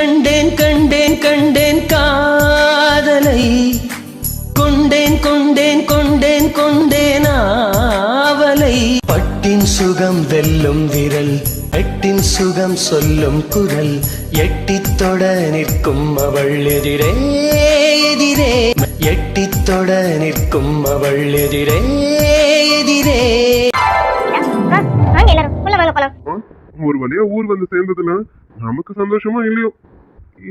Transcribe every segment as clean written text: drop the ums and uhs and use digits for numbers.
கண்டேன் கண்டேன் கண்டேன் காதலை கொண்டேன் கொண்டேன் கொண்டேன் கொண்டேன் ஆவலை பட்டின் சுகம் வெல்லும் விரல் எட்டின் சுகம் சொல்லும் குரல் எட்டித் தொட நிற்கும் அவள் எதிரே எதிரே எட்டித் தொட நிற்கும் அவள் எதிரே எதிரே. ஒரு வழியா ஊர் வந்து சேர்ந்ததுல நமக்கு சந்தோஷமா இல்லையோ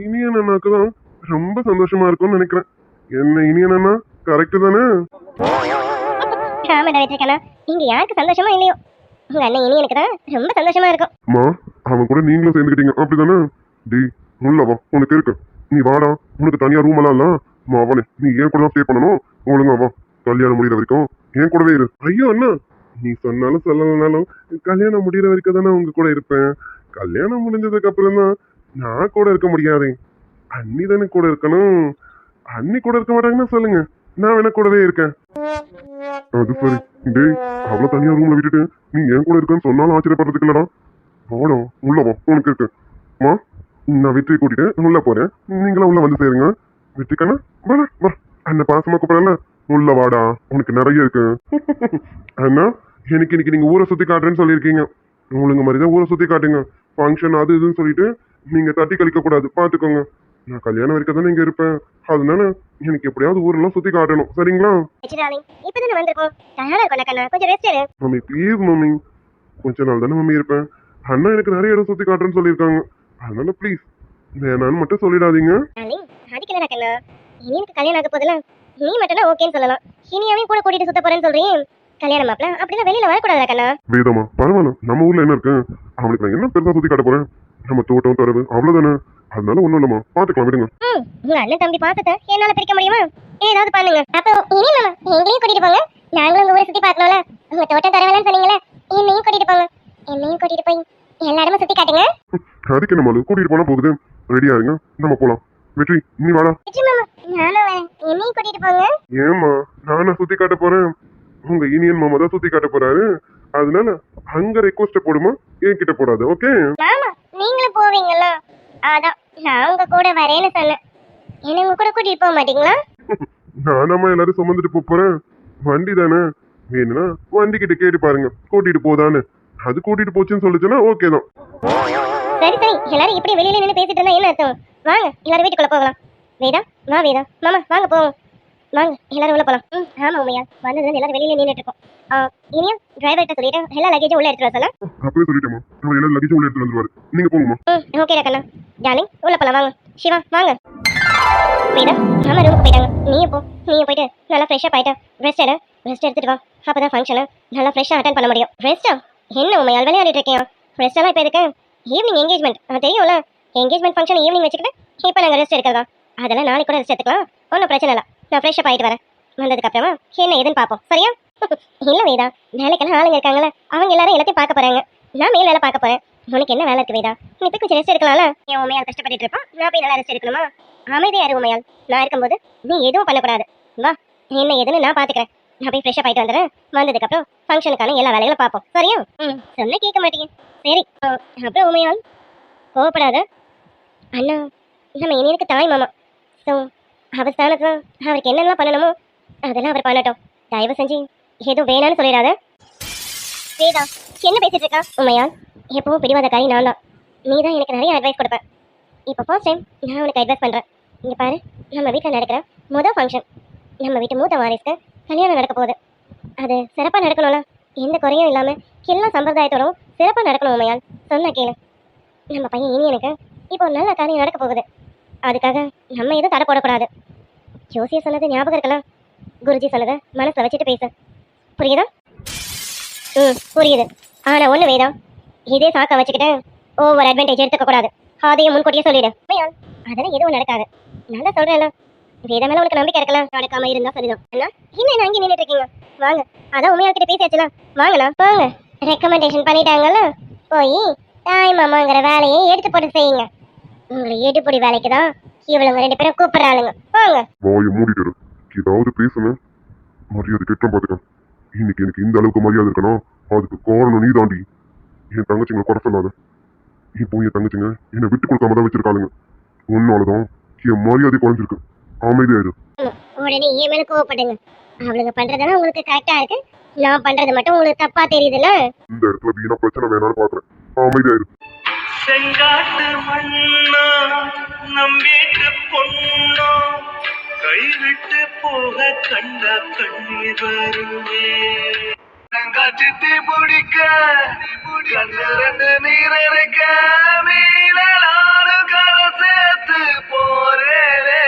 இனியன் அண்ணாக்கு தான் ரொம்ப சந்தோஷமா இருக்கும்னு நினைக்கிறேன். என்ன இனியன் அண்ணா கரெக்ட் தானே? இங்க யாருக்கு சந்தோஷமா இல்லையோ உங்க அண்ணன் இனியனுக்கு தான் ரொம்ப சந்தோஷமா இருக்கும். அம்மா அவன் கூட நீங்களும் சேர்ந்துக்கிட்டீங்க அப்படிதானே? டி உள்ள வா, உனக்கு இருக்கு, நீ வாடா. உனக்கு தனியா ரூம் எல்லாம் இல்ல அவனே, நீ ஏன் கூட தான் ஸ்டே பண்ணணும். ஒழுங்கா வா, கல்யாணம் முடிகிற வரைக்கும் ஏன் கூடவே இரு. ஐயோ அண்ணா, நீ சொன்னாலும் சொல்லலனாலும் கல்யாணம் முடிகிற வரைக்கும் தானே உங்க கூட இருப்பேன். கல்யாணம் முடிஞ்சதுக்கு அப்புறம் தான் நான் கூட இருக்க முடியாது. அண்ணி தானே கூட இருக்கணும். அண்ணி கூட இருக்க மாட்டாங்கன்னா சொல்லுங்க, நான் வேணா கூடவே இருக்கேன். அது சரி டேய், அவ்வளவு தனியா ரூம்ல விட்டுட்டு நீ ஏன் கூட இருக்கன்னு சொன்னாலும் ஆச்சரியப்படுறதுக்கு இல்லடா. வாடா உள்ள வா, உனக்கு இருக்கு. மா நான் வெற்றியை கூட்டிட்டு உள்ள போறேன், நீங்களும் உள்ள வந்து சேருங்க. வெற்றிக்கானா வா வா, அண்ணன் பாசமா கூப்பிடல, உள்ள வாடா, உனக்கு நிறைய இருக்கு. அண்ணா எனக்கு இன்னைக்கு நீங்க ஊரை சுத்தி காட்டுறேன்னு சொல்லியிருக்கீங்க. உங்களுக்கு மாதிரிதான் ஊரை சுத்தி காட்டுங்க. ஃபங்க்ஷன் அது இதுன்னு சொல்லிட்டு நீங்க தட்டி கழிக்க கூடாது, பாத்துக்கோங்க. நான் கல்யாணம் வரைக்கும் தானே இங்க இருப்பேன், அதனால எனக்கு எப்படியாவது ஊரெல்லாம் சுத்தி காட்டணும், சரிங்களா? மம்மி ப்ளீஸ் மம்மி, கொஞ்ச நாள் தானே மம்மி இருப்பேன். அண்ணா எனக்கு நிறைய இடம் சுத்தி காட்டுறேன்னு சொல்லியிருக்காங்க, அதனால ப்ளீஸ் வேணான்னு மட்டும் சொல்லிடாதீங்க. கல்யாணம் ஆக போதுல, நீ மட்டும் ஓகேன்னு சொல்லலாம். இனியாவையும் கூட கூட்டிட்டு சுத்த போறேன்னு சொல்றீங்க. கல்யாணம் மாப்பிள்ள அப்படின்னா வெளியில வரக்கூடாது கண்ணா. வேதமா பரவாயில்ல, நம்ம ஊர்ல என்ன இருக்கு, அவனுக்கு நான் என்ன பெருசா சுத்தி காட்ட போறேன். நம்ம தோட்டம் தரவு அவ்வளவுதானே, அதனால ஒண்ணும் இல்லம்மா, பாத்துக்கலாம் விடுங்க. உங்க அண்ணன் தம்பி பாசத்தை என்னால பிரிக்க முடியுமா? ஏதாவது பண்ணுங்க. அப்போ இனி மாமா எங்களையும் கூட்டிட்டு போங்க, நாங்களும் உங்க ஊரை சுத்தி பார்க்கணும்ல. உங்க தோட்டம் தரவலன்னு சொன்னீங்களே, என்னையும் கூட்டிட்டு போங்க. என்னையும் கூட்டிட்டு போய் எல்லா இடமும் சுத்தி காட்டுங்க. அதுக்கு என்ன மாலு, கூட்டிட்டு போனா போகுது. ரெடியா இருங்க, நம்ம போலாம். வெற்றி நீ வாடா. மாமா நானும் வரேன், என்னையும் கூட்டிட்டு போங்க. ஏமா நானா சுத்தி காட்ட போறேன், உங்க இனியன் மாமா தான் சுத்தி காட்ட போறாரு. அதனால அங்க ரெக்வஸ்ட் போடுமா, என்கிட்ட போடாது. ஓகே மாமா நீங்களும் போவீங்களா? அதான் நான் உங்க கூட வரேன்னு சொன்னேன். என்ன உங்க கூட கூட்டிட்டு போக மாட்டீங்களா? நானாமா எல்லாரும் சுமந்துட்டு போறேன், வண்டி தானே. வேணும்னா வண்டி கிட்ட கேட்டு பாருங்க கூட்டிட்டு போதான்னு. அது கூட்டிட்டு போச்சுன்னு சொல்லுச்சுன்னா ஓகே தான். சரி சரி, எல்லாரும் இப்படி வெளியில நின்று பேசிட்டு இருந்தா என்ன அர்த்தம்? வாங்க எல்லாரும் வீட்டுக்குள்ள போகலாம். வேதா வா, வேதா மாமா வாங்க போவோம். வாங்க எல்லாரும் உள்ள போலாம். ஆமா உமையா, வந்ததுல எல்லாரும் வெளியில நின்னுட்டு இருக்கோம். இனியா டிரைவர்கிட்ட சொல்லிட்டு எல்லா லக்கேஜும் உள்ள எடுத்துட்டு வர சொல்ல. அப்பவே சொல்லிட்டேமா, நம்ம எல்லா லக்கேஜும் உள்ள எடுத்துட்டு வந்துருவாரு, நீங்க போங்கம்மா. ஓகே கண்ணா. டார்லிங் உள்ள போலாம் வாங்க. சிவா வாங்க. வேதா மாமா ரூமுக்கு போயிட்டாங்க, நீயும் போ. நீயும் போயிட்டு நல்லா ஃப்ரெஷ்ஷாக போயிட்டு ரெஸ்ட் எடுத்துட்டு வா. அப்பதான் ஃபங்க்ஷனை நல்லா ஃப்ரெஷ்ஷாக அட்டன் பண்ண முடியும். ரெஸ்ட்டா என்ன உமையால் விளையாடிட்டு இருக்கேன்? ரெஸ்டெல்லாம் இப்போ எதுக்கு? ஈவினிங் என்கேஜ்மெண்ட் தெரியும்ல. என்கேஜ்மெண்ட் ஃபங்க்ஷன் ஈவினிங் வச்சுக்கிட்டு இப்போ நாங்கள் ரெஸ்ட் எடுக்கிறதா? அதெல்லாம் நாளைக்கு கூட ரெஸ்ட் எடுத்துக்கலாம், ஒன்றும் பிரச்சனை இல்லை. நான் ஃப்ரெஷ்ஷாக ஆகிட்டு வரேன். வந்ததுக்கப்புறமா என்ன ஏதுன்னு பார்ப்போம், சரியா? இல்லை வேதா, வேலைக்கெல்லாம் ஆளுங்க இருக்காங்களே, அவங்க எல்லாரும் எல்லாத்தையும் பார்க்க போகிறாங்க. நான் மேல் வேலை பார்க்க போகிறேன். உனக்கு என்ன வேலை இருக்குது வேதா? நீ போய் கொஞ்சம் ரெஸ்ட் எடுக்கலாம்ல. என் உமையால் கஷ்டப்பட்டு இருப்பான், நான் போய் நல்லா ரெஸ்ட் எடுக்கணுமா? அமைதியாக இரு உமையால், நான் இருக்கும்போது நீ எதுவும் பண்ணக்கூடாது. வா, என்ன ஏதுன்னு நான் பார்த்துக்கிறேன். நான் போய் ஃப்ரெஷ்ஷாக ஆகிட்டு வந்துடுறேன். வந்ததுக்கப்புறம் ஃபங்க்ஷனுக்கான எல்லா வேலைகளும் பார்ப்போம், சரியா? சொன்ன கேட்க மாட்டேங்க. சரி அப்புறம் உமையால் கோவப்படாத. அண்ணா நம்ம இனியனுக்கு தாய் மாமா. ஸோ அவர் ஸ்தானத்தில் அவருக்கு என்னென்னலாம் பண்ணணுமோ அதெல்லாம் அவர் பண்ணட்டும். தயவு செஞ்சு எதுவும் வேணான்னு சொல்லிடாத. வேதா என்ன பேசிட்டு இருக்கா? உமையால் எப்பவும் பிடிவாதக்காரி நான் தான். நீ தான் எனக்கு நிறைய அட்வைஸ் கொடுப்பேன். இப்போ ஃபர்ஸ்ட் டைம் நான் உனக்கு அட்வைஸ் பண்ணுறேன். இங்கே பாரு, நம்ம வீட்டில் நடக்கிற முதல் ஃபங்க்ஷன், நம்ம வீட்டு மூத்த வாரிசுக்கு கல்யாணம் நடக்க போகுது. அது சிறப்பாக நடக்கணும்ல, எந்த குறையும் இல்லாமல் எல்லா சம்பிரதாயத்தோடும் சிறப்பாக நடக்கணும். உமையால் சொன்ன கேளு. நம்ம பையன் இனியனுக்கு இப்போ நல்ல காரியம் நடக்க போகுது. அதுக்காக நம்ம எதுவும் தடை போடக்கூடாது. ஜோசியை சொன்னது ஞாபகம் இருக்கலாம், குருஜி சொன்னதை மனசில் வச்சுட்டு பேசு, புரியுதா? புரியுது. ஆனால் ஒன்று வேதா, இதே சாக்கை வச்சுக்கிட்டு ஓவர் அட்வான்டேஜ் எடுத்துக்கக்கூடாது. அதையும் முன்கூட்டியே சொல்லிடு. அதெல்லாம் எதுவும் நடக்காது, நான் தான் சொல்கிறேன்ல. வேதா மேலே உனக்கு நம்பிக்கை இருக்கலாம், நடக்காம இருந்தால் சரிதான். அண்ணா இன்னும் அங்கே நின்றுட்டு இருக்கீங்க, வாங்க. அதான் உமையால் கிட்ட பேசியாச்சுலாம், வாங்கண்ணா வாங்க. ரெக்கமெண்டேஷன் பண்ணிட்டாங்கல்ல, போய் தாய் மாமாங்கிற வேலையை எடுத்து போட்டு செய்யுங்க. உங்களை எடுப்படி வேலைக்கு தான் இவளுங்க 2 பேரும் கூப்பிடுறாளுங்க, வாங்க. வாயை மூடிட்டு ஏதாவது பேசுன மரியாதை கெட்டம் பாத்துக்க. இன்னைக்கு எனக்கு இந்த அளவுக்கு மரியாதை இருக்கணும், அதுக்கு காரணம் நீ தாண்டி. என் தங்கச்சிங்களை குறை சொல்லாத. இப்போ என் தங்கச்சிங்க என்னை விட்டு கொடுக்காம தான் வச்சிருக்காளுங்க. உன்னாலதான் என் மரியாதை குறைஞ்சிருக்கு. அமைதியாயிரு. உடனே என் மேல கோவப்படுங்க. அவளுங்க பண்றதெல்லாம் உங்களுக்கு கரெக்டா இருக்கு, நான் பண்றது மட்டும் உங்களுக்கு தப்பா தெரியுதுல்ல. இந்த இடத்துல வீணா பிரச்சனை வேணாம்னு பாக்குறேன். அமைதியாயிரு. செங்காட்டு மண்ணா நம் வீட்டு பொண்ணா கைவிட்டு போக கண்ட கண்ணீர் வருமே. காட்சி பிடிக்க கண்ணு ரெண்டு நீரிக்க மீனாடு கரை சேர்த்து போறேனே.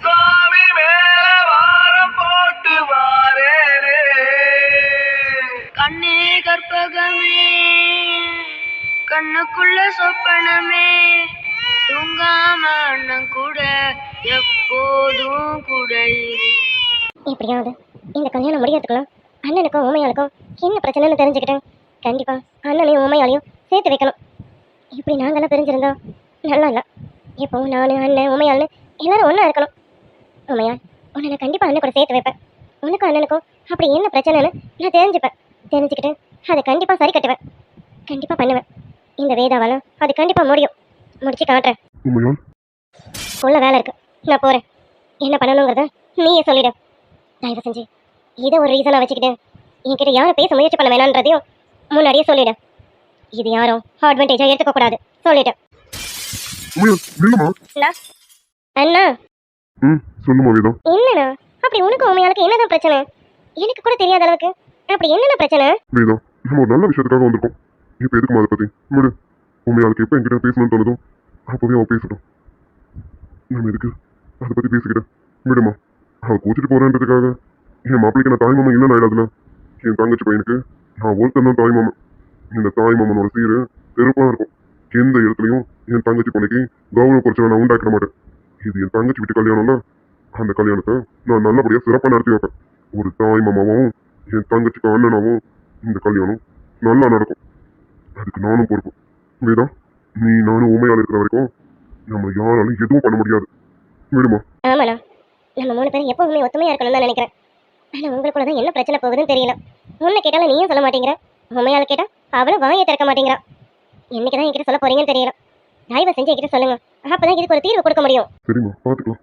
சாமி மேல வாரம் போட்டு வாரேனே. கண்ணே கற்பகமே, கண்ணுக்குள்ள சொப்பனமே, தூங்காம அண்ணன் கூட எப்போதும் கூட இரு. எப்படியாவது இந்த கல்யாணம் முடியறதுக்குள்ள அண்ணனுக்கும் ஊமையாளுக்கும் என்ன பிரச்சனைன்னு தெரிஞ்சுக்கிட்டேன். கண்டிப்பா அண்ணனையும் ஊமையாளையும் சேர்த்து வைக்கணும். இப்படி நாங்கெல்லாம் பிரிஞ்சிருந்தா நல்லா இல்லை. இப்போ நான் அண்ணன் ஊமையாள்னு எல்லாரும் ஒன்றா இருக்கணும். ஊமையாள் உன்னை நான் கண்டிப்பாக அண்ணன் கூட சேர்த்து வைப்பேன். உனக்கும் அண்ணனுக்கும் அப்படி என்ன பிரச்சனைன்னு நான் தெரிஞ்சுப்பேன். தெரிஞ்சுக்கிட்டு அதை கண்டிப்பாக சரி கட்டுவேன். கண்டிப்பாக பண்ணுவேன். இந்த வேதாவால் அது கண்டிப்பாக முடியும். முடிச்சு காட்டுறேன். உண்மையால் உள்ள வேலை இருக்கு, நான் போகிறேன். என்ன பண்ணணுங்கிறத நீயே சொல்லிடு. தயவு செஞ்சு இதை ஒரு ரீசனாக வச்சுக்கிட்டு என்கிட்ட யாரும் பேச முயற்சி பண்ண வேணான்றதையும் முன்னாடியே சொல்லிடு. இது யாரும் அட்வான்டேஜாக எடுத்துக்க கூடாது சொல்லிட்டேன். உண்மையால் நில்லுமா. அண்ணா சொல்லுமா வேதா. என்னண்ணா அப்படி உனக்கு உண்மையாளுக்கு என்னதான் பிரச்சனை? எனக்கு கூட தெரியாத அளவுக்கு அப்படி என்னென்ன பிரச்சனை? வேதா, நம்ம ஒரு நல்ல விஷயத்துக்காக வந்திருக்கோம். இப்ப எதுக்குமா அதை பத்தி விடு. உண்மையாளுக்கு எப்ப என்கிட்ட பேசணும்னு தோணுதோ அப்பவே அவ பேசட்டும். நம்ம எதுக்கு அதை பத்தி பேசிக்கிட்டேன் விடுமா. அவ கூச்சிட்டு போறேன்றதுக்காக என் மாப்பிளைக்கு நான் தாய் மாமன் இல்லைன்னு ஆயிடாதுல. என் தங்கச்சி பையனுக்கு நான் ஒருத்தன் தான் தாய் மாமன். இந்த தாய் மாமனோட சீரு பெருப்பா இருக்கும். எந்த இடத்துலையும் என் தங்கச்சி பொண்ணுக்கு கௌரவ குறைச்சல நான் உண்டாக்க மாட்டேன். இது என் தங்கச்சி வீட்டு கல்யாணம்ல, அந்த கல்யாணத்தை நான் நல்லபடியா சிறப்பா நடத்தி வைப்பேன். ஒரு தாய் மாமாவும் என் தங்கச்சிக்கு அண்ணனாவும் இந்த கல்யாணம் நல்லா நடக்கும். அதுக்கு நானும் பொறுப்பு. வேதா, நீ நானும் உண்மையால இருக்கிற வரைக்கும் நம்ம யாராலும் எதுவும் பண்ண முடியாது. விடுமா. ஆமாண்ணா, நம்ம 3 பேரும் எப்பவுமே ஒத்துமையா இருக்கணும்னு தான் நினைக்கிறேன். ஆனா உங்களுக்குள்ள தான் என்ன பிரச்சனை போகுதுன்னு தெரியல. உன்னை கேட்டாலும் நீயும் சொல்ல மாட்டேங்கிற, உண்மையால கேட்டா அவளும் வாயை திறக்க மாட்டேங்கிறா. என்னைக்குதான் என்கிட்ட சொல்ல போறீங்கன்னு தெரியல. தயவு செஞ்சு என்கிட்ட சொல்லுங்க, அப்பதான் இதுக்கு ஒரு தீர்வு கொடுக்க முடியும். சரிம்மா, பாத்துக்கலாம்.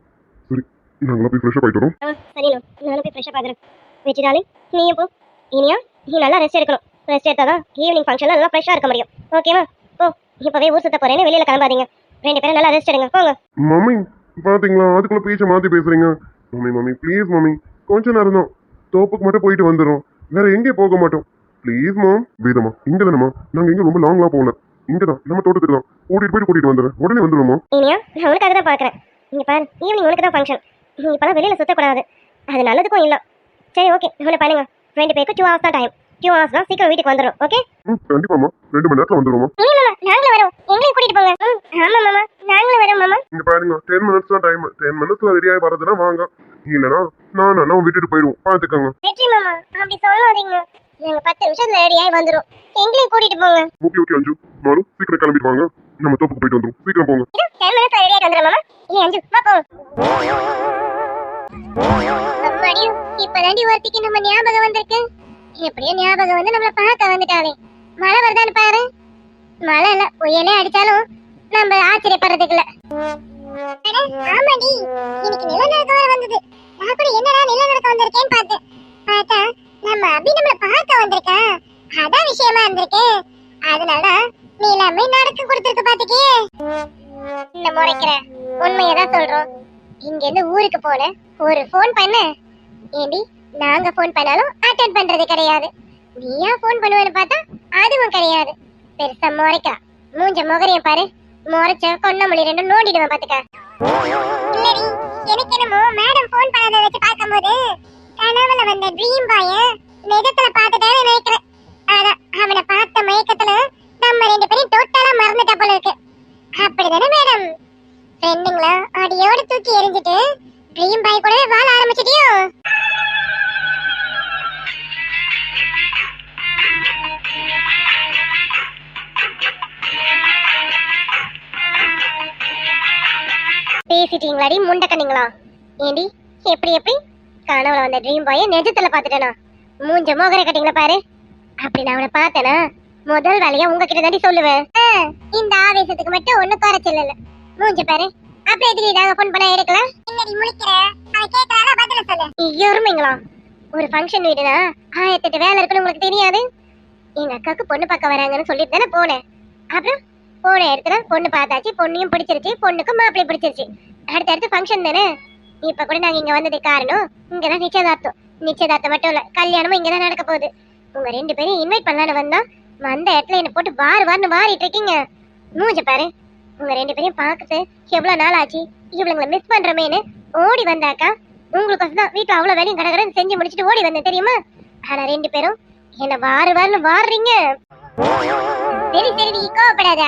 சரி, நாங்களா போய் ஃப்ரெஷ்ஷப் ஆயிட்டு வரோம். சரிண்ணா, நானும் போய் ஃப்ரெஷ்ஷப் ஆகுறேன். வெச்சிடாலே நீயும் போ. இனியா நீ நல்லா ரெஸ்ட் எடுக்கணும். ரெஸ்ட் எடுத்தாதான் ஈவினிங் ஃபங்க்ஷன்ல நல்லா ஃப்ரெஷ்ஷா இருக்க முடியும். ஓகேவா? போ, இப்பவே ஊர் சுத்த போறேன்னு வெளியில கிளம்பாதீங்க. 2 பேரும் நல்லா ரெஸ்ட் எடுங்க, போங்க. மம்மி பாத்தீங்களா, அதுக்குள்ள பேச்ச மாத்தி பேசுறீங்க. மம்மி மம்மி ப்ளீஸ் மம்மி, கொஞ்ச நேரம் தான் தோப்புக்கு மட்டும் போயிட்டு வந்துடுறோம். வேற எங்கேயும் போக மாட்டோம். ப்ளீஸ் மாம். வேதமா, இங்க தானம்மா, நாங்க எங்க ரொம்ப லாங்லாம் போகல. இங்கதான் நம்ம தோட்டத்துக்கு தான். கூட்டிட்டு வந்துடுறேன். உடனே வந்துடுமா. இனியா நான் உனக்காக தான் பாக்குறேன். இங்க பாரு, ஈவினிங் உனக்கு தான் ஃபங்க்ஷன். நீ இப்பெல்லாம் வெளியில சுத்தக்கூடாது, அது நல்லதுக்கும் இல்ல. சரி ஓகே, இவனை பண்ணுங்க. 2 பேருக்கு 2 hours தான் டைம். 2 hours தான் சீக்கிரம் வீட்டுக்கு வந்துடும். ஓகே? கண்டிப்பாமா, 2 மணி நேரத்துல வந்துடுமா. நாங்களும் வரோம், எங்களையும் கூட்டிட்டு போங்க. ஆமா மாமா, நாங்களும் வரோம் மாமா. இங்க பாருங்க, 10 minutes தான் டைம். 10 minutesல ரெடியாகி வரதுன்னா வாங்க, இல்லைன்னா நான் அண்ணா விட்டுட்டு போயிடுவோம். பாத்துக்கோங்க. வெற்றி மாமா, அப்படி சொல்லாதீங்க. நாங்க 10 நிமிஷத்துல ரெடியாகி வந்துடும், எங்களையும் கூட்டிட்டு போங்க. ஓகே ஓகே அஞ்சு, நானும் சீக்கிரம் கிளம்பிட்டு வாங்க. நம்ம தோப்புக்கு போயிட்டு வந்துடும். சீக்கிரம் போங்க. 10 நிமிஷத்துல ரெடியாகி வந்துடும் மாமா. ஏ அஞ்சு, வா போங்க. அம்மாடி, இப்பதாண்டி ஒருத்திக்கு நம்ம ஞாபகம் வந்திருக்கு. எப்படியோ ஞாபகம் வந்து நம்மள பார்க்க வந்துட்டாளே. மழை வருதான்னு பாரு. மழை இல்ல, புயலே அடிச்சாலும் நம்ம ஆச்சரியப்படுறதுக்கு இல்ல. ஆமாடி, இன்னைக்கு நிலநடுக்கம் வேற வந்தது. நான் கூட என்னடா நிலநடுக்கம் வந்திருக்கேன்னு பார்த்தேன். பார்த்தா நம்ம அபி நம்மள பார்க்க வந்திருக்கா. அதான் விஷயமா இருந்திருக்கு. அதனால நீ எல்லாமே நடக்க கொடுத்துருக்கு பாத்துக்கே. இந்த முறைக்கிற உண்மையதான் சொல்றோம். இங்க இருந்து ஊருக்கு போன ஒரு போன் பண்ண. ஏண்டி, நாங்க போன் பண்ணாலும் அட்டெண்ட் பண்றது கிடையாது. நீயா போன் பண்ணுவேன்னு பார்த்தா அதுவும் கிடையாது. பெருசா முறைக்கா. மூஞ்ச முகரையும் பாரு. முறைச்ச கொன்ன மொழி 2 நோண்டிடுவேன் பாத்துக்க. இல்லடி, எனக்கு என்னமோ மேடம் போன் பண்ணதை வச்சு பார்க்கும்போது கனவுல வந்த ட்ரீம் பாய நிஜத்துல பார்த்துட்டேன்னு நினைக்கிறேன். அதான் அவனை பார்த்த மயக்கத்துல நம்ம 2 பேரும் டோட்டலா மறந்துட்டா போல இருக்கு. அப்படிதானே மேடம்? ஃப்ரெண்டுங்களா அடியோட தூக்கி எறிஞ்சிட்டு ட்ரீம் பாய் கூடவே வாழ ஆரம்பிச்சிட்டியோ? பேசிட்டீங்களாடி முண்டக்கண்ணீங்களா? ஏண்டி, எப்படி கனவுல வந்த ட்ரீம் பாய நிஜத்துல பாத்துட்டேனா? மூஞ்ச மோகரை கட்டிங்களா பாரு. அப்படி நான் அவனை பார்த்தேனா முதல் வேலையா உங்ககிட்ட தாண்டி சொல்லுவேன். இந்த ஆவேசத்துக்கு மட்டும் ஒண்ணு குறைச்சல் இல்ல. மூஞ்ச பாரு. அப்புறம் எதுக்கு நாங்க ஃபோன் பண்ணா எடுக்கல? என்னடி முழிக்கிற? அவன் கேக்குறாரா பதில சொல்லு. எருமைங்களா? ஒரு ஃபங்க்ஷன் வீடுனா 1008 வேலை இருக்குன்னு உங்களுக்கு தெரியாது? எங்க அக்காவுக்கு பொண்ணு பார்க்க வராங்கன்னு சொல்லிட்டு தானே போனேன். அப்புறம் போன இடத்துல பொண்ணு பார்த்தாச்சு, பொண்ணையும் பிடிச்சிருச்சு, பொண்ணுக்கும் மாப்பிள்ளை பிடிச்சிருச்சு. அடுத்தடுத்து ஃபங்க்ஷன் தானே. இப்ப கூட நாங்க இங்க வந்ததுக்கு காரணம் இங்கதான் நிச்சயதார்த்தம். நிச்சயதார்த்தம் மட்டும் இல்ல, கல்யாணமும் இங்கதான் நடக்க போகுது. உங்க 2 பேரையும் இன்வைட் பண்ணலான்னு வந்த இடத்துல என்ன போட்டு வாருன்னு வாரிட்டு இருக்கீங்க. மூஞ்ச பாரு. உங்க 2 பேரையும் பார்க்கறது எவ்வளவு நாள் ஆச்சு. இவங்களை மிஸ் பண்றமேன்னு ஓடி வந்தாக்கா உங்களுக்கு தான் வீட்டுல அவ்வளவு வேலையும் கடகடன்னு செஞ்சு முடிச்சுட்டு ஓடி வந்தேன் தெரியுமா? ஆனா 2 பேரும் என்ன வாருன்னு வாடுறீங்க. சரி சரி, நீ கோவப்படாத.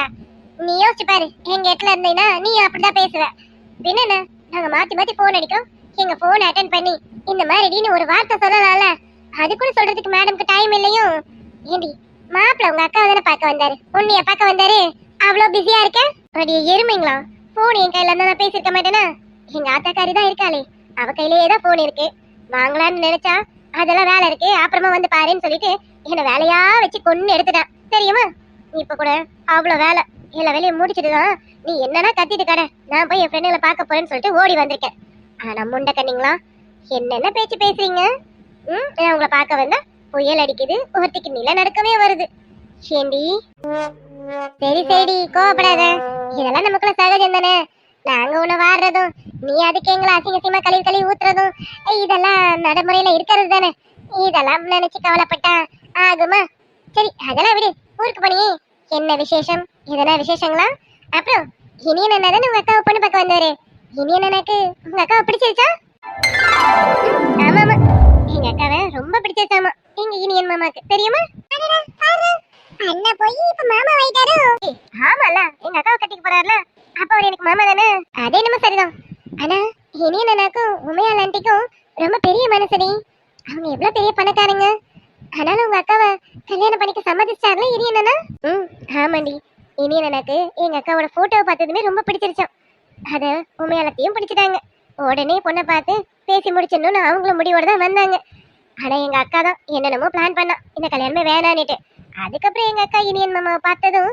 நீ யோசிச்சு பாரு, எங்க இடத்துல இருந்தீங்கன்னா நீ அப்படிதான் பேசுவ. பின்ன நாங்க மாத்தி மாத்தி போன் அடிக்கிறோம். எங்க போன் அட்டென்ட் பண்ணி இந்த மாதிரி ஒரு வார்த்தை சொல்லலாம்ல. அது கூட சொல்றதுக்கு மேடம்க்கு டைம் இல்லையும். ஏண்டி மாப்பிள்ள உங்க அக்கா தானே பார்க்க வந்தாரு, உன்னைய பார்க்க வந்தாரு. அவ்வளவு பிஸியா இருக்க? அடி எருமைங்களா, போன் என் கையில இருந்தா நான் பேசிருக்க மாட்டேனா? எங்க ஆத்தாக்காரி தான் இருக்காளே, அவ கையிலேயே தான் போன் இருக்கு. வாங்கலான்னு நினைச்சா அதெல்லாம் வேலை இருக்கு, அப்புறமா வந்து பாருன்னு சொல்லிட்டு என்ன வேலையா வச்சு கொன்னு எடுத்துட்டான் தெரியுமா? இப்ப கூட அவ்வளவு வேலை, எல்லா வேலையும் முடிச்சிட்டுதான் நீ என்னன்னா கத்திட்டு கடை, நான் போய் என் ஃப்ரெண்டுகளை பார்க்க போறேன்னு சொல்லிட்டு ஓடி வந்திருக்கேன். ஆனா முண்டை கண்ணிங்களா, என்னென்ன பேச்சு பேசுறீங்க? நான் உங்களை பார்க்க வந்தா புயல் அடிக்குது, ஒருத்திக்கு நில நடக்கவே வருது. ஏண்டி? சரி சரி, கோவப்படாத. இதெல்லாம் நமக்குள்ள சகஜம் தானே. நாங்க உன்னை வாடுறதும் நீ அதுக்கு எங்களை அசிங்கசியமா கழுவி ஊத்துறதும் இதெல்லாம் நடைமுறையில இருக்கிறது தானே. இதெல்லாம் நினைச்சு கவலைப்பட்டா ஆகுமா? சரி அதெல்லாம் விடு. ஊருக்கு போனியே, என்ன விசேஷம்? எதனா விசேஷங்களா? அப்புறம் இனியன் அண்ணா தானே உங்க அக்காவை பொண்ணு பார்க்க வந்தாரு. இனியன் அண்ணாக்கு உங்க அக்காவை பிடிச்சிருச்சா? ஆமா ஆமா, எங்க அக்காவை ரொம்ப பிடிச்சிருச்சாமா எங்க இனியன் மாமாக்கு, தெரியுமா? அண்ணா போய் இப்ப மாமா ஆயிட்டாரு. ஆமால, எங்க அக்காவை கட்டிக்க போறாருல, அப்ப அவர் எனக்கு மாமா தானே. அதே என்னமோ சரிதான். ஆனா இனியன் அண்ணாக்கும் உமையால் ஆண்டிக்கும் ரொம்ப பெரிய மனசடி. அவங்க எவ்வளவு பெரிய பணக்காரங்க. ஆனாலும் உங்க அக்காவை கல்யாணம் பண்ணிக்க சம்மதிச்சார்ல இனியன் அண்ணா. ஆமாண்டி, இனியன் அண்ணாக்கு எங்க அக்காவோட போட்டோவை பார்த்ததுமே ரொம்ப பிடிச்சிருச்சான். அத உமையாலத்தையும் பிடிச்சிட்டாங்க. உடனே பொண்ணை பார்த்து பேசி முடிச்சிடணும்னு அவங்களும் முடிவோட தான் வந்தாங்க. ஆனா எங்க அக்கா தான் என்னென்னமோ பிளான் பண்ணா, இந்த கல்யாணமே வேணான்னுட்டு. அதுக்கப்புறம் எங்க அக்கா இனியன் மாமாவை பார்த்ததும்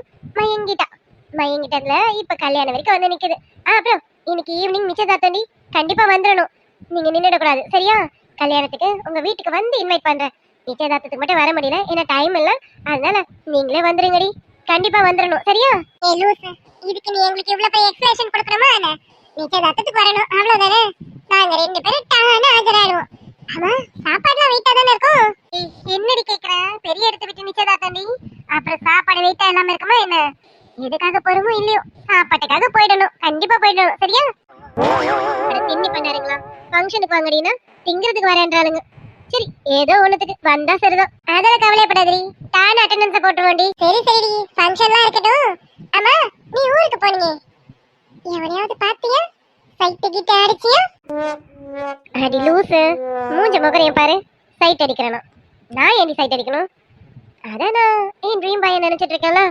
மயங்கிட்டதுல இப்ப கல்யாணம் வரைக்கும் வந்து நிக்குது. அப்புறம் இன்னைக்கு ஈவினிங் நிச்சயதார்த்தண்டி, கண்டிப்பா வந்துடணும். நீங்க நின்றுடக்கூடாது சரியா? கல்யாணத்துக்கு உங்க வீட்டுக்கு வந்து இன்வைட் பண்றேன். நிச்சயதார்த்தத்துக்கு மட்டும் வர முடியல, ஏன்னா டைம் இல்ல. அதனால நீங்களே வந்துருங்கடி, கண்டிப்பா வந்துடணும் சரியா? இதுக்கு நீ எங்களுக்கு இவ்வளவு பெரிய எக்ஸ்பிளேஷன் கொடுக்கணுமா? நிச்சயதார்த்தத்துக்கு வரணும் அவ்வளவுதானே. நாங்க 2 பேரும் டான்னு ஆஜராடுவோம். ஆமா, சாப்பாடுலாம் வெயிட்டா தானே இருக்கும். என்னடி கேக்குற? பெரிய எடுத்து விட்டு நிச்சயதார்த்தண்டி, அப்புறம் சாப்பாடு வெயிட்டா இல்லாம இருக்குமா என்ன? எதுக்காக போறோமோ இல்லையோ, சாப்பாட்டுக்காக போயிடணும், கண்டிப்பா போயிடணும் சரியா? திண்ணி பண்ணாருங்களா? ஃபங்க்ஷனுக்கு வாங்கடினா திங்கிறதுக்கு வரேன்றாளுங்க. சரி, ஏதோ ஒண்ணுத்துக்கு வந்தா சரிதான். அதெல்லாம் கவலைப்படாதடி, டான் அட்டெண்டன்ஸ் போட்டுருவோண்டி. சரி சரி, ஃபங்க்ஷன்லாம் இருக்கட்டும். ஆமா, நீ ஊருக்கு போனீங்க, எவனையாவது பாத்தியா? சைட் கிட்ட அடிச்சியா? அடி லூசு, மூஞ்ச முகரையும் பாரு. சைட் அடிக்கிறேனா? நான் ஏன் சைட் அடிக்கணும்? அதான் நான் என் ட்ரீம் பாய் நினைச்சிட்டு இருக்கேன்ல,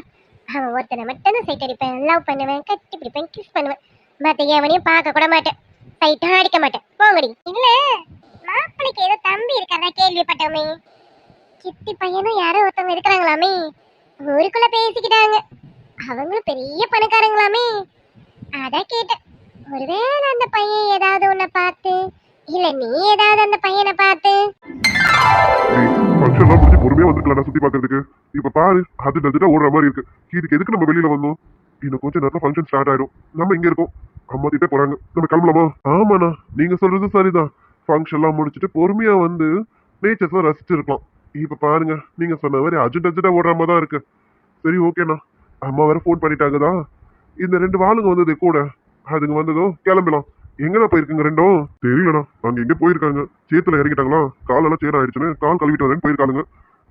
அவன் ஒருத்தனை மட்டும் தான் சைட் அடிப்பேன், லவ் பண்ணுவேன், கட்டி பிடிப்பேன், கிஸ் பண்ணுவேன். மத்த எவனையும் பார்க்க கூட மாட்டேன், சைட்டா அடிக்க மாட்டேன். போங்கடி. இல்ல, மாப்பிளைக்கு ஏதோ தம்பி இருக்கிறதா கேள்விப்பட்டோமே. சித்தி பையனும் யாரோ ஒருத்தவங்க இருக்கிறாங்களாமே, ஊருக்குள்ள பேசிக்கிட்டாங்க. அவங்களும் பெரிய பணக்காரங்களாமே. அதான் கேட்டேன், ஒருவேளை அந்த பையன் ஏதாவது உன்னை பார்த்து, இல்ல நீ ஏதாவது அந்த பையனை பார்த்து. ஃபங்க்ஷன்லாம் முடிஞ்சு பொறுமையா வந்துருக்கலாம் சுத்தி பாக்குறதுக்கு. இப்ப பாரு, அது நடுதான் ஓடுற மாதிரி இருக்கு. இதுக்கு எதுக்கு நம்ம வெளியில வந்தோம்? இன்னும் கொஞ்சம் நேரம் ஃபங்க்ஷன் ஸ்டார்ட் ஆயிடும். நம்ம இங்க இருக்கோம், அம்மா திட்டே போறாங்க, நம்ம கிளம்பலாமா? ஆமாண்ணா, நீங்க சொல்றது சரிதான். ஃபங்க்ஷன்லாம் முடிச்சுட்டு பொறுமையா வந்து நேச்சர்ஸ் ரசிச்சு இருக்கலாம். இப்ப பாருங்க, நீங்க சொன்ன மாதிரி அர்ஜென்டா ஓடுற மாதிரி தான் இருக்கு. சரி ஓகேண்ணா, அம்மா வேற ஃபோன் பண்ணிட்டாங்கதான். இந்த 2 வாளுங்க வந்தது கூட, அதுங்க வந்ததும் கிளம்பலாம். எங்கடா போயிருக்குங்க ரெண்டும்? தெரியலடா, அங்க எங்க போயிருக்காங்க. சேத்துல இறங்கிட்டாங்களா, காலெல்லாம் சேர ஆயிடுச்சுன்னு கால் கழுவிட்டு வரேன்னு போயிருக்காங்க.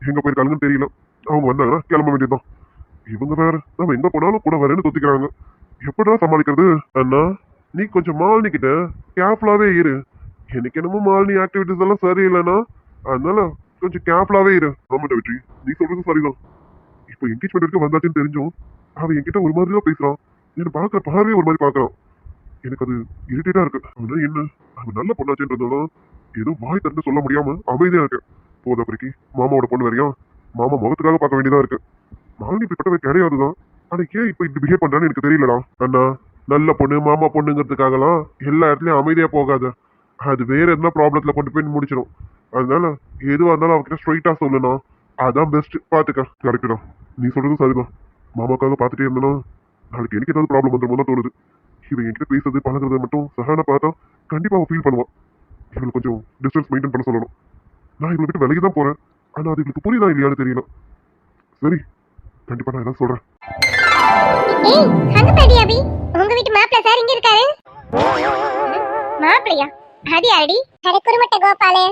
எங்க போயிருக்காங்கன்னு தெரியல. அவங்க வந்தாங்கன்னா கிளம்ப வேண்டியதுதான். இவங்க வேற நம்ம எங்க போனாலும் கூட வரேன்னு தொத்திக்கிறாங்க. எப்படா சமாளிக்கிறது? அண்ணா, நீ கொஞ்சம் மாலினி கிட்ட கேர்ஃபுல்லாவே இரு. எனக்கு என்னமோ மாலினி ஆக்டிவிட்டிஸ் எல்லாம் சரியில்லைண்ணா, அதனால கொஞ்சம் கேர்ஃபுல்லாவே இரு. ஆமாண்டா வெற்றி, நீ சொல்றது சரிதான். இப்போ என்கேஜ்மெண்ட் வரைக்கும் வந்தாச்சுன்னு தெரிஞ்சோம் அவன் என்கிட்ட ஒரு மாதிரி தான் பேசுறான். என்ன பாக்குற பார்வையே ஒரு மாதிரி பாக்குறான். எனக்கு அது இரிட்டேட்டா இருக்கு. ஆனா என்ன, அவன் நல்ல பொண்ணாச்சுன்றதுனால ஏதோ வாய் திறந்து சொல்ல முடியாம அமைதியா இருக்கு. போதப்பறைக்கு மாமாவோட பொண்ணு வரையும் மாமா முகத்துக்காக பார்க்க வேண்டியதா இருக்கு. மாலினி இப்படிப்பட்டவன் கிடையாதுதான். ஆனா ஏன் இப்ப இப்படி பிஹேவ் பண்றான்னு எனக்கு தெரியலடா. அண்ணா, நல்ல பொண்ணு மாமா பொண்ணுங்கிறதுக்காகலாம் எல்லா இடத்துலயும் அமைதியா போகாத. அது வேற எதுனா ப்ராப்ளத்துல கொண்டு போய் முடிச்சிடும். அதனால எதுவா இருந்தாலும் அவகிட்ட ஸ்ட்ரைட்டா சொல்லணும். அதான் பெஸ்ட். பாத்துக்க. கரெக்ட் தான், நீ சொல்றது சரிதான். மாமாக்காக பாத்துட்டே இருந்தனா நாளைக்கு எனக்கு ஏதாவது ப்ராப்ளம் வந்துருமோ தான் தோணுது. இவன் என்கிட்ட பேசுறது பழகுறத மட்டும் சஹானா பார்த்தா கண்டிப்பா அவன் ஃபீல் பண்ணுவான். இவளுக்கு கொஞ்சம் டிஸ்டன்ஸ் மெயின்டைன் பண்ண சொல்லணும். நான் இவளை விட்டு விலகி தான் போறேன். ஆனா அது இவளுக்கு புரியுதா இல்லையான்னு தெரியல. சரி, கண்டிப்பா நான் ஏதாவது சொல்றேன். ஏய் அங்க பாடி அபி, உங்க வீட்டு மாப்பிள்ளை சார் இங்க இருக்காரு. மாப்பிள்ளையா? அது யாரடி? அட குருமட்ட கோபாலு,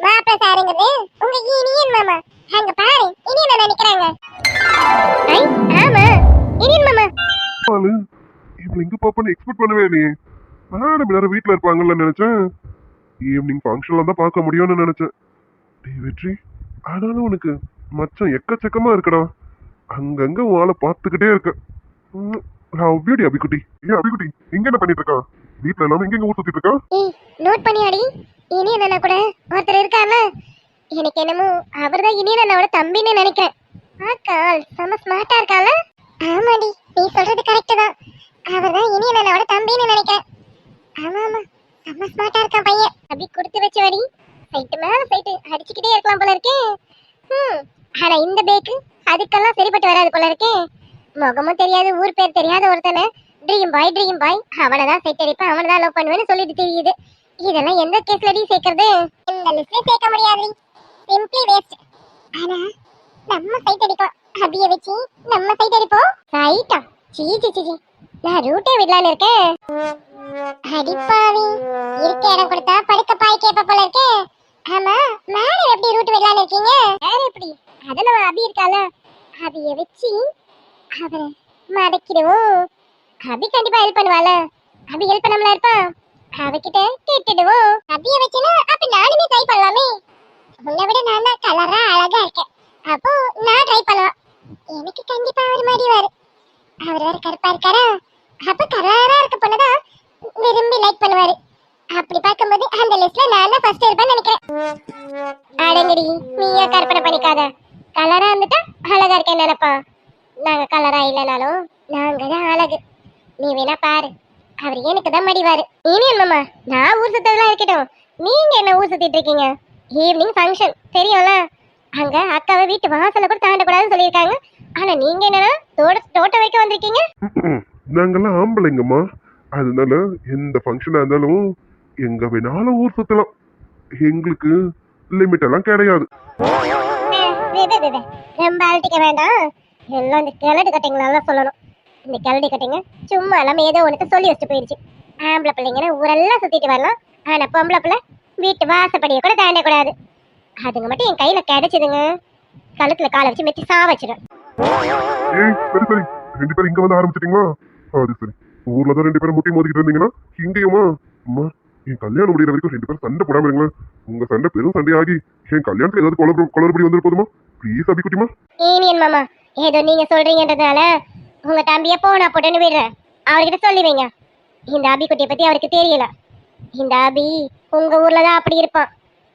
மாப்பிள்ளை சாருங்கிறது உங்க இனியன் மாமா. அங்க பாரு இனியன் என்ன நினைக்கிறாங்க. ஐ ஆமா இனியன் மாமா. ஆளு இவளை இங்க பாப்பன்னு எக்ஸ்பெக்ட் பண்ணவே இல்லையே. மேடம் எல்லாரும் வீட்டுல இருப்பாங்கன்னு நினைச்சேன். ஈவினிங் ஃபங்க்ஷன்ல தான் பார்க்க முடியும்னு நினைச்சேன். டேய் வெற்றி, ஆனாலும் உனக்கு மச்சம் எக்கச்சக்கமா இருக்குடா. அங்கங்க உன் ஆளை பார்த்துக்கிட்டே இருக்க. பியூட்டி அபிக்குட்டி. ஏன் அபிக்குட்டி இங்க என்ன பண்ணிட்டு இருக்கா? வீட்டுல எல்லாமே எங்க ஊர் சுத்திட்டு இருக்கா? ஏய் நோட் பண்ணியாடி, இனியன் அண்ணா கூட ஒருத்தர் இருக்கார்ல, எனக்கு என்னமோ அவர்தான் இனியன் அண்ணாவோட தம்பின்னு நினைக்கிறேன். ஆக்கால் செம ஸ்மார்ட்டா இருக்கால. ஆமாடி, நீ சொல்றது கரெக்ட் தான். அவர்தான் இனியன் அண்ணாவோட தம்பின்னு நினைக்கிறேன். ஆமா ஆமா, செம ஸ்மார்ட்டா இருக்கான் பையன். அபி கொடுத்து வச்ச வடி சைட்டு மேல சைட்டு அடிச்சுக்கிட்டே இருக்கலாம் போல இருக்கே. ஆனா இந்த பேக்கு அதுக்கெல்லாம் சரிப்பட்டு வராது போல இருக்கே. முகமும் தெரியாது, ஊர் பேர் தெரியாத ஒருத்தனை ட்ரீம் பாய் அவனதான் செட் அடிப்பேன், அவனதான் லவ் பண்ணுவேன்னு சொல்லிட்டு தெரியுது. இதெல்லாம் எந்த கேஸ்லடி சேர்க்கறது? இந்த லிஸ்ட்ல சேர்க்க முடியாது, சிம்பிளி வேஸ்ட். ஆனா நம்ம சைட் அடிப்போம், அபிய வச்சு நம்ம சைட் அடிப்போம். சைட்டா? சீ நான் ரூட்டே விடலான்னு இருக்கேன். அடிப்பாவி, இருக்க இடம் கொடுத்தா படுக்க பாய் கேப்ப போல இருக்கே. ஆமா, மேடம் எப்படி ரூட் விடலான்னு இருக்கீங்க? வேற எப்படி? அத நம்ம அபி இருக்கால, அபிய வச்சு அவரை மடக்கிடுவோம். அபி கண்டிப்பா ஹெல்ப் பண்ணுவாள. அபி ஹெல்ப் பண்ணாமல இருப்பா. அவகிட்ட கேட்டுடுவோம். அபிய வச்சுனா அப்ப நானுமே ட்ரை பண்ணலாமே. உன்னை விட நான் தான் கலரா அழகா இருக்கேன், அப்போ நான் ட்ரை பண்ணலாம். எனக்கு கண்டிப்பா அவர் மாதிரி வரும். அவர் வேற கருப்பா இருக்காரா, அப்ப கலரா இருக்க பொண்ணுதான் விரும்பி லைக் பண்ணுவாரு. அப்படி பார்க்கும்போது அந்த லிஸ்ட்ல நான் தான் ஃபர்ஸ்ட் இருப்பேன்னு நினைக்கிறேன். அடங்கடி, நீயா கற்பனை பண்ணிக்காத. கலரா இருந்துட்டா அழகா இருக்கேன்னு நினைப்பா. நாங்க கலரா இல்லைனாலும் நாங்க தான் அழகு. நீ வேணா பாரு, அவர் எனக்கு தான் மடிவாரு. இனியன் மாமா, நான் ஊர் சுத்ததெல்லாம் இருக்கட்டும், நீங்க என்ன ஊர் சுத்திட்டு இருக்கீங்க? ஈவினிங் ஃபங்க்ஷன் தெரியும்ல, அங்க அக்காவை வீட்டு வாசல கூட தாண்டக்கூடாதுன்னு சொல்லியிருக்காங்க. ஆனா நீங்க என்னன்னா தோட்டம் வரைக்கும் வந்திருக்கீங்க. நாங்கெல்லாம் ஆம்பளைங்கம்மா, அதனால எந்த ஃபங்க்ஷனா இருந்தாலும் எங்க வேணாலும் ஊர் சுத்தலாம். எங்களுக்கு லிமிட் எல்லாம் கிடையாது. ரொம்ப அழட்டிக்க வேண்டாம். எல்லாம் இந்த கிளடி கட்டிங்களால சொல்லணும். இந்த கிளடி கட்டிங்க சும்மா எல்லாம் ஏதோ ஒன்று சொல்லி வச்சுட்டு போயிடுச்சு. ஆம்பளை பிள்ளைங்கன்னு ஊரெல்லாம் சுத்திட்டு வரலாம், ஆனா பொம்பளை பிள்ளை வீட்டு வாசப்படியை கூட தாண்டக்கூடாது. அதுங்க மட்டும் என் கையில கிடைச்சதுங்க, கழுத்துல காலை வச்சு மெச்சு சா வச்சிடும். ஏய் சரி சரி, ரெண்டு பேரும் இங்க வந்து ஆரம்பிச்சிட்டீங்களா? அது சரி, ஊர்ல தான் ரெண்டு பேரும் முட்டி மோதிக்கிட்டு இருந்தீங்கன்னா இங்கேயுமா? அம்மா, என் கல்யாணம் முடிகிற வரைக்கும் ரெண்டு பேரும் சண்டை போடாம இருங்களேன். உங்க சண்டை பெரும் சண்டை ஆகி என் கல்யாணத்துல ஏதாவது குளறுபடி வந்துட்டு போதுமா? ப்ளீஸ் அபி குட்டிமா. ஈனியன் மாமா, ஏதோ நீங்க சொல்றீங்கன்றதுனால உங்க தம்பிய போனா போட்டுன்னு விடுறேன். அவர்கிட்ட சொல்லி வைங்க, இந்த அபி குட்டியை பத்தி அவருக்கு தெரியல. இந்த அபி உங்க ஊர்ல தான் அப்படி இருப்பான்.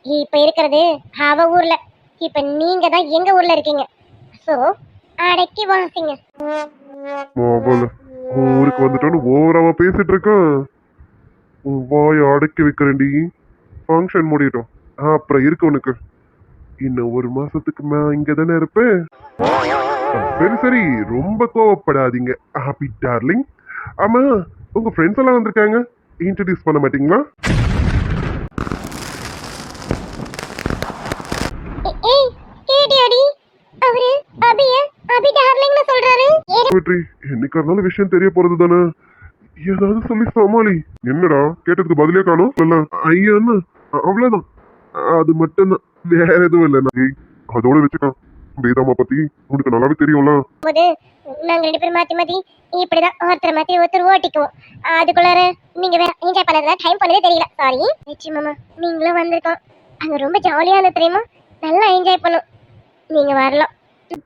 இப்ப இருக்கிறது அவ ஊர்ல, இப்ப நீங்க தான் எங்க ஊர்ல இருக்கீங்க. சோ அடக்கி வாசிங்க. ஊருக்கு வந்துட்டோன்னு ஓவராவா பேசிட்டு இருக்கான். வாய அடக்கி வைக்கிறேன்டி. ஃபங்க்ஷன் முடியட்டும், அப்புறம் இருக்கு உனக்கு. இன்னும் ஒரு மாசத்துக்கு நான் இங்க தானே இருப்பேன். சரி சரி, ரொம்ப கோவப்படாதீங்க ஹாப்பி டார்லிங். ஆமா, உங்க ஃப்ரெண்ட்ஸ் எல்லாம் வந்திருக்காங்க, இன்ட்ரடியூஸ் பண்ண மாட்டீங்களா? ஏய் கேடியாடி, அவரு அபிய அபி டார்லிங்னு சொல்றாரு. வெற்றி, என்னைக்கா இருந்தாலும் விஷயம் தெரிய போறது தானே, ஏதாவது சொல்லி சமாளி. என்னடா கேட்டதுக்கு பதிலே காணும்? இல்ல ஐயான்னு அவ்வளவுதான், அது மட்டும்தான், வேற எதுவும் இல்லை. அதோட வச்சுக்கான். வேதாமா பத்தி உனக்கு நல்லாவே தெரியும்ல. நாங்க ரெண்டு பேரும் மாத்தி மாத்தி இப்படிதான் ஒருத்தர் மாத்தி ஒருத்தர் ஓட்டிக்குவோம். அதுக்குள்ளார நீங்க வேற என்ஜாய் பண்ணதுல டைம் பண்ணதே தெரியல. சாரி நிச்சயமாமா, நீங்களும் வந்திருக்கோம். அங்க ரொம்ப ஜாலியா இருந்தது தெரியுமா, நல்லா என்ஜாய் பண்ணோம். நீங்க வரலாம்.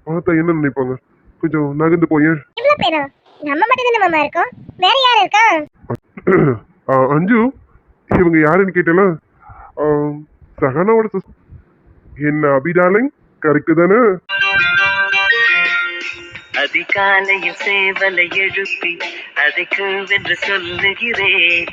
பார்த்தா என்ன நினைப்பாங்க, கொஞ்சம் நகர்ந்து போய். இவ்வளவு பேரா? நம்ம மட்டும் தானே மாமா இருக்கோம், வேற யாரு இருக்கா? அஞ்சு, இவங்க யாருன்னு கேட்டல, சஹானாவோட சிஸ்டர். என்ன அபி டார்லிங், கரெக்ட் தானே? அதிகாலையில் சேவலை எழுப்பி அதை கூவென்று சொல்லுகிறேன்